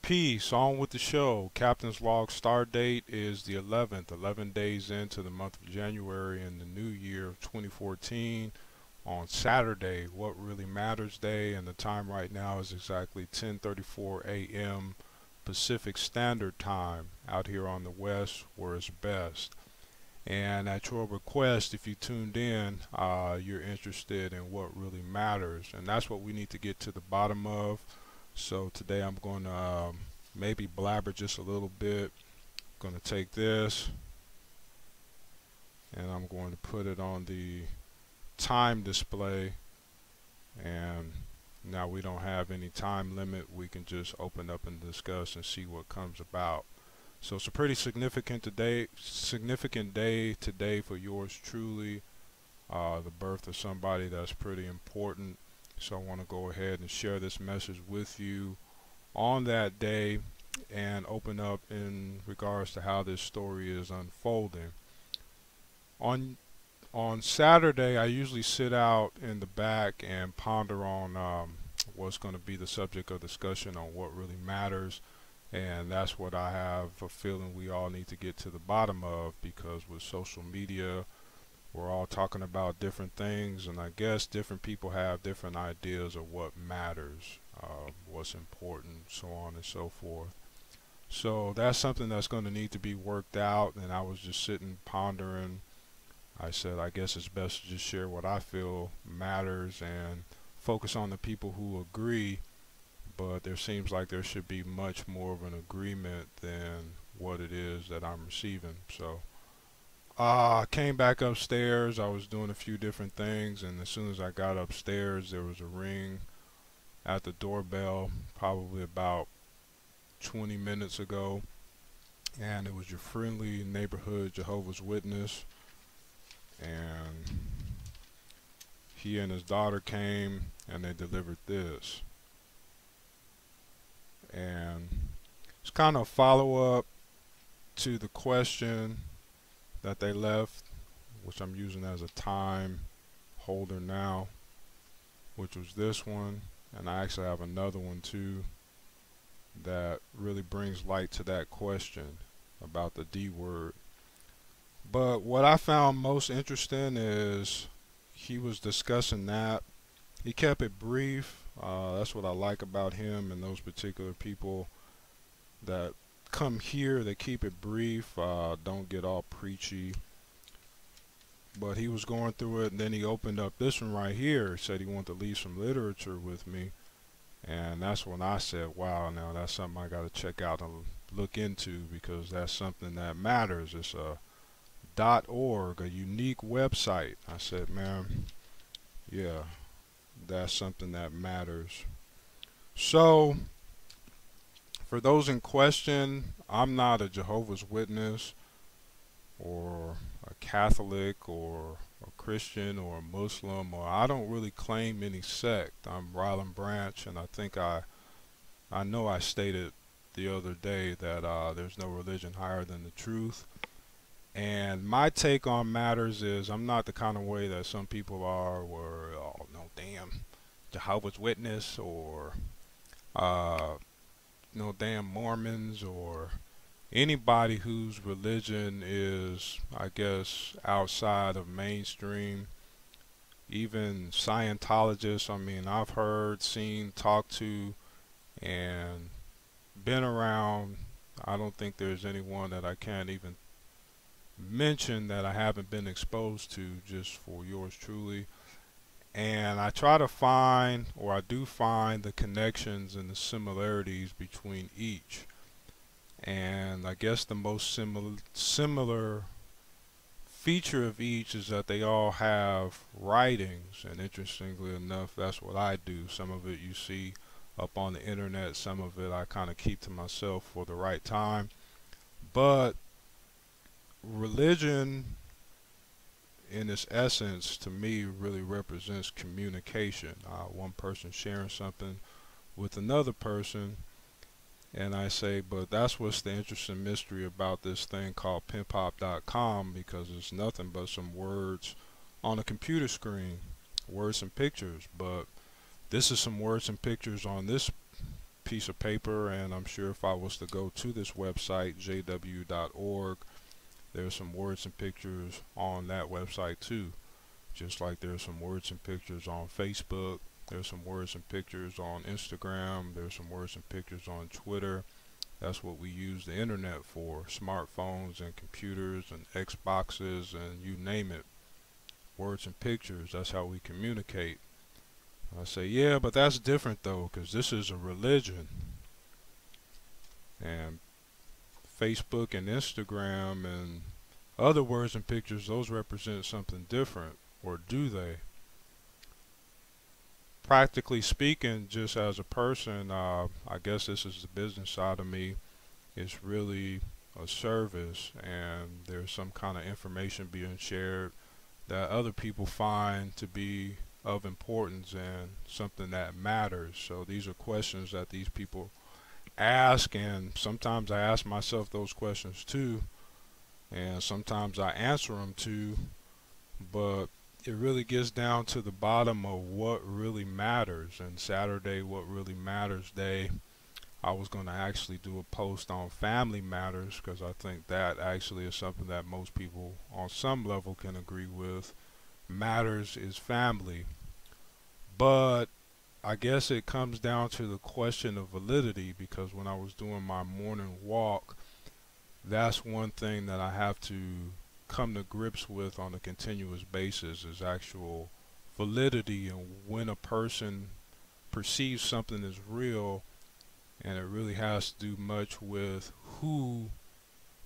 Peace, on with the show. Captain's log start date is the 11th, 11 days into the month of January in the new year of 2014. On Saturday, What Really Matters Day, and the time right now is exactly 10:34 a.m. Pacific Standard Time out here on the West where it's best. And at your request, if you tuned in, you're interested in what really matters. And that's what we need to get to the bottom of. So today I'm going to maybe blabber just a little bit. I'm going to take this and I'm going to put it on the time display. And now we don't have any time limit. We can just open up and discuss and see what comes about. So it's a pretty significant day today for yours truly. The birth of somebody that's pretty important. So I want to go ahead and share this message with you on that day and open up in regards to how this story is unfolding. On Saturday, I usually sit out in the back and ponder on what's going to be the subject of discussion on what really matters. And that's what I have a feeling we all need to get to the bottom of, because with social media, we're all talking about different things, and I guess different people have different ideas of what matters, what's important, so on and so forth. So that's something that's going to need to be worked out, and I was just sitting pondering. I said, I guess it's best to just share what I feel matters and focus on the people who agree, but there seems like there should be much more of an agreement than what it is that I'm receiving. So I came back upstairs. I was doing a few different things, and as soon as I got upstairs, there was a ring at the doorbell, probably about 20 minutes ago, and it was your friendly neighborhood Jehovah's Witness, and he and his daughter came and they delivered this. And it's kind of a follow-up to the question that they left, which I'm using as a time holder now, which was this one. And I actually have another one too that really brings light to that question about the D word. But what I found most interesting is he was discussing that. He kept it brief. That's what I like about him and those particular people that come here. They keep it brief, don't get all preachy. But he was going through it, and then he opened up this one right here. He said he wanted to leave some literature with me, and that's when I said, wow, now that's something I got to check out and look into, because that's something that matters. It's a .org, a unique website. I said, man, yeah, that's something that matters. So for those in question, I'm not a Jehovah's Witness or a Catholic or a Christian or a Muslim, or I don't really claim any sect. I'm Ryland Branch, and I think I know I stated the other day that there's no religion higher than the truth. And my take on matters is, I'm not the kind of way that some people are, where, oh no, damn Jehovah's Witness, or no damn Mormons, or anybody whose religion is, I guess, outside of mainstream. Even Scientologists, I mean, I've heard, seen, talked to, and been around. I don't think there's anyone that I can't even mention that I haven't been exposed to, just for yours truly. And I try to find, or I do find, the connections and the similarities between each. And I guess the most similar feature of each is that they all have writings, and interestingly enough, that's what I do. Some of it you see up on the internet, some of it I kind of keep to myself for the right time. But religion, in its essence, to me, really represents communication. One person sharing something with another person, and I say, but that's what's the interesting mystery about this thing called PimpHop.com, because it's nothing but some words on a computer screen, words and pictures. But this is some words and pictures on this piece of paper, and I'm sure if I was to go to this website, jw.org, there's some words and pictures on that website too. Just like there's some words and pictures on Facebook, there's some words and pictures on Instagram, there's some words and pictures on Twitter. That's what we use the internet for, smartphones and computers and Xboxes and you name it. Words and pictures, that's how we communicate. I say, yeah, but that's different though, because this is a religion. And Facebook and Instagram and other words and pictures, those represent something different. Or do they? Practically speaking, just as a person, I guess this is the business side of me. It's really a service, and there's some kind of information being shared that other people find to be of importance and something that matters. So these are questions that these people ask, and sometimes I ask myself those questions too, and sometimes I answer them too, but it really gets down to the bottom of what really matters. And Saturday, What Really Matters Day, I was going to actually do a post on family matters, because I think that actually is something that most people on some level can agree with. Matters is family. But I guess it comes down to the question of validity, because when I was doing my morning walk, that's one thing that I have to come to grips with on a continuous basis, is actual validity, and when a person perceives something as real. And it really has to do much with who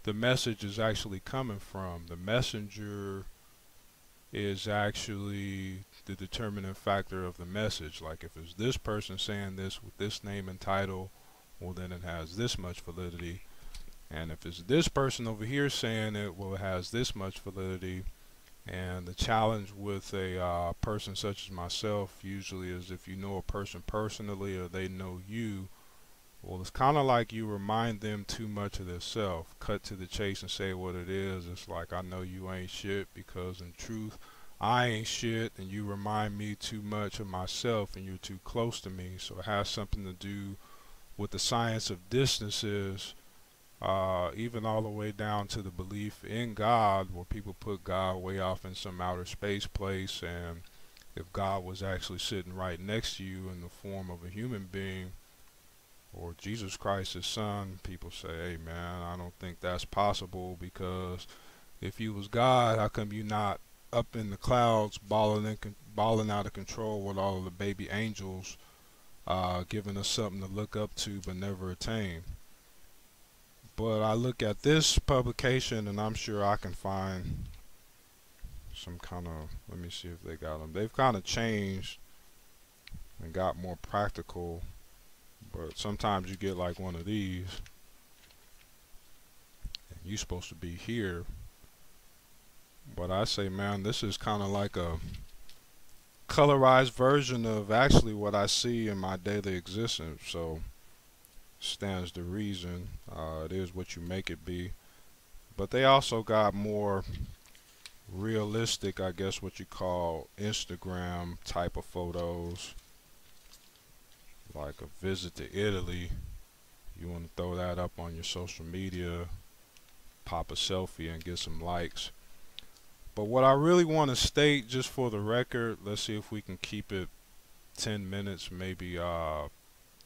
the message is actually coming from. The messenger is actually the determining factor of the message. Like if it's this person saying this with this name and title, well then it has this much validity. And if it's this person over here saying it, well it has this much validity. And the challenge with a person such as myself usually is, if you know a person personally or they know you, well, it's kind of like you remind them too much of themselves. Cut to the chase and say what it is. It's like, I know you ain't shit, because in truth, I ain't shit, and you remind me too much of myself, and you're too close to me. So it has something to do with the science of distances, even all the way down to the belief in God, where people put God way off in some outer space place, and if God was actually sitting right next to you in the form of a human being, or Jesus Christ, his son, people say, hey man, I don't think that's possible, because if you was God, how come you not up in the clouds balling out of control with all of the baby angels, giving us something to look up to but never attain? But I look at this publication, and I'm sure I can find some kind of, let me see if they got them. They've kind of changed and got more practical. But sometimes you get like one of these, and you're supposed to be here. But I say, man, this is kind of like a colorized version of actually what I see in my daily existence. So stands to reason. It is what you make it be. But they also got more realistic, I guess what you call Instagram type of photos. Like a visit to Italy, you want to throw that up on your social media, pop a selfie and get some likes. But what I really want to state, just for the record, let's see if we can keep it 10 minutes, maybe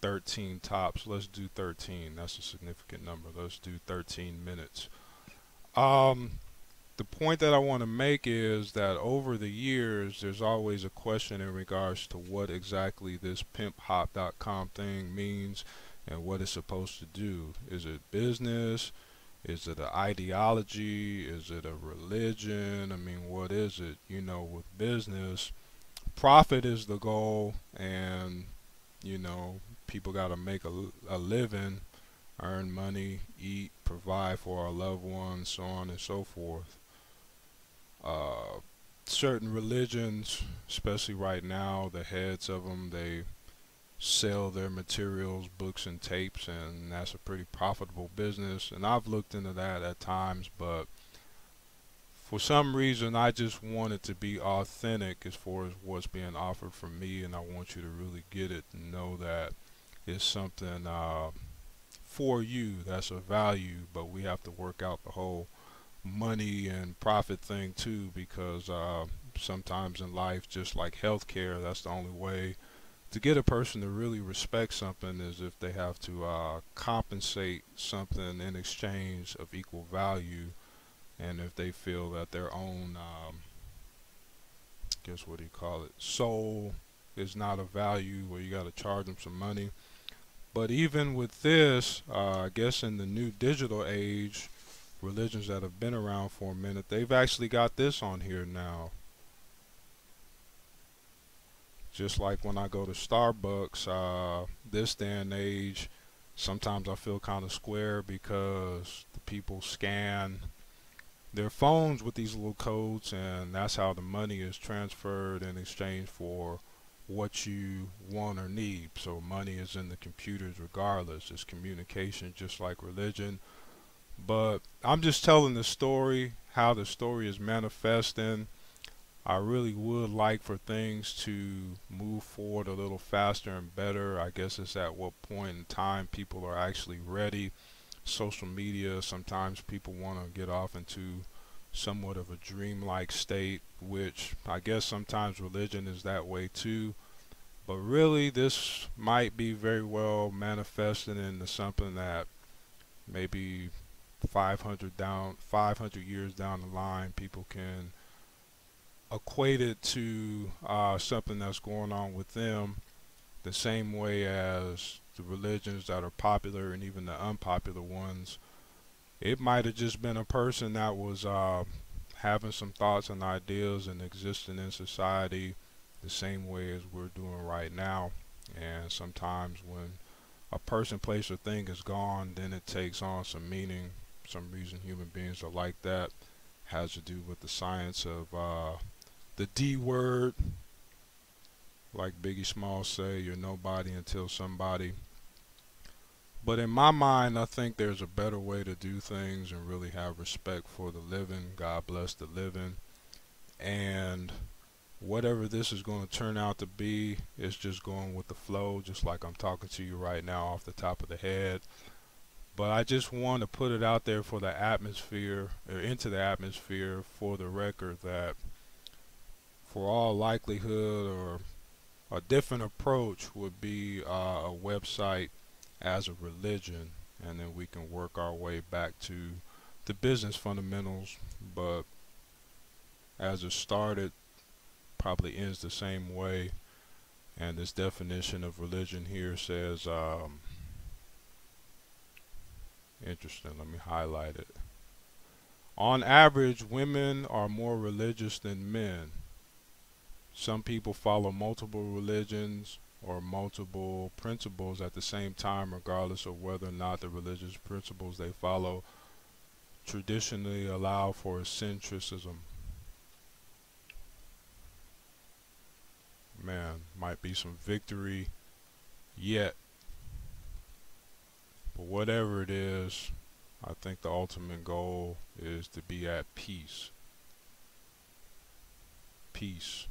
13 tops. Let's do 13. That's a significant number. Let's do 13 minutes. The point that I want to make is that over the years, there's always a question in regards to what exactly this PimpHop.com thing means and what it's supposed to do. Is it business? Is it an ideology? Is it a religion? I mean, what is it? You know, with business, profit is the goal, and, you know, people got to make a living, earn money, eat, provide for our loved ones, so on and so forth. Certain religions, especially right now, the heads of them, they sell their materials, books and tapes, and that's a pretty profitable business. And I've looked into that at times, but for some reason I just want it to be authentic as far as what's being offered from me, and I want you to really get it and know that is something for you that's of value, but we have to work out the whole money and profit thing too, because sometimes in life, just like healthcare, that's the only way to get a person to really respect something is if they have to compensate something in exchange of equal value, and if they feel that their own, guess what do you call it, soul is not of value, where you got to charge them some money. But even with this, I guess in the new digital age, religions that have been around for a minute, they've actually got this on here now. Just like when I go to Starbucks, this day and age, sometimes I feel kind of square because the people scan their phones with these little codes, and that's how the money is transferred in exchange for what you want or need. So money is in the computers regardless. It's communication, just like religion. But I'm just telling the story, how the story is manifesting. I really would like for things to move forward a little faster and better. I guess it's at what point in time people are actually ready. Social media, sometimes people want to get off into somewhat of a dreamlike state, which I guess sometimes religion is that way too. But really, this might be very well manifested into something that maybe 500 years down the line, people can equate it to something that's going on with them, the same way as the religions that are popular and even the unpopular ones. It might have just been a person that was having some thoughts and ideas and existing in society the same way as we're doing right now. And sometimes when a person, place, or thing is gone, then it takes on some meaning. For some reason, human beings are like that. Has to do with the science of the D word, like Biggie Smalls say, you're nobody until somebody. But in my mind, I think there's a better way to do things and really have respect for the living. God bless the living. And whatever this is going to turn out to be, it's just going with the flow, just like I'm talking to you right now off the top of the head. But I just want to put it out there for the atmosphere, or into the atmosphere for the record, that for all likelihood, or a different approach would be a website as a religion, and then we can work our way back to the business fundamentals. But as it started, probably ends the same way. And this definition of religion here says, interesting, let me highlight it. On average, women are more religious than men. Some people follow multiple religions or multiple principles at the same time, regardless of whether or not the religious principles they follow traditionally allow for centricism. Man, might be some victory yet. But whatever it is, I think the ultimate goal is to be at peace. Peace.